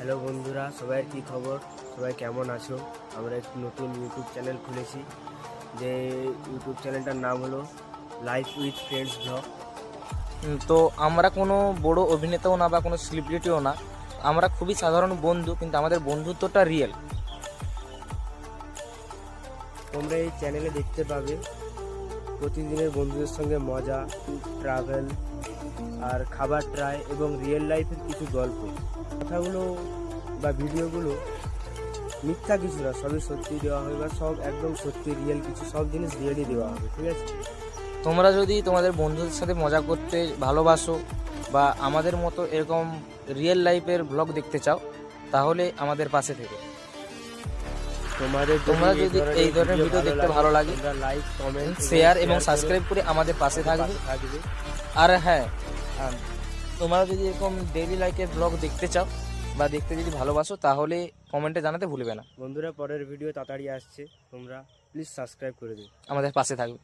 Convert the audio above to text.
Hello বন্ধুরা, সবাই কি খবর? সবাই কেমন আছো? আমরা একটি নতুন ইউটিউব চ্যানেল খুলেছি, যে ইউটিউব চ্যানেলটার নাম হলো লাইফ উইথ ফ্রেন্ডস ব্লগ। তো আমরা কোনো বড় অভিনেতাও না বা কোনো সেলিব্রিটিও না, আমরা খুবই সাধারণ বন্ধু, কিন্তু আমাদের বন্ধুত্বটা রিয়েল। তোমরা এই চ্যানেলে দেখতে পাবে প্রতিদিনের বন্ধুদের সঙ্গে মজা, ট্রাভেল আর খাবার ট্রাই এবং রিয়েল লাইফের কিছু গল্প। কথাগুলো বা ভিডিওগুলো মিথ্যা কিছু না, সবই সত্যি দেওয়া হবে, বা সব একদম সত্যি রিয়েল কিছু, সব জিনিস রিয়েলই দেওয়া হবে, ঠিক আছে? তোমরা যদি তোমাদের বন্ধুদের সাথে মজা করতে ভালোবাসো বা আমাদের মতো এরকম রিয়েল লাইফের ব্লগ দেখতে চাও, তাহলে আমাদের পাশে থেকো। তোমরা যদি এই ধরনের ভিডিও দেখতে ভালো লাগে, লাইক, কমেন্ট, শেয়ার এবং সাবস্ক্রাইব করে আমাদের পাশে থাকবে। আর হ্যাঁ, তোমরা যদি এরকম ডেইলি লাইফের ব্লগ দেখতে চাও বা দেখতে যদি ভালোবাসো, তাহলে কমেন্টে জানাতে ভুলবে না। বন্ধুরা, পরের ভিডিও তাড়াতাড়ি আসছে, তোমরা প্লিজ সাবস্ক্রাইব করে দিও। আমাদের পাশে থাকবে।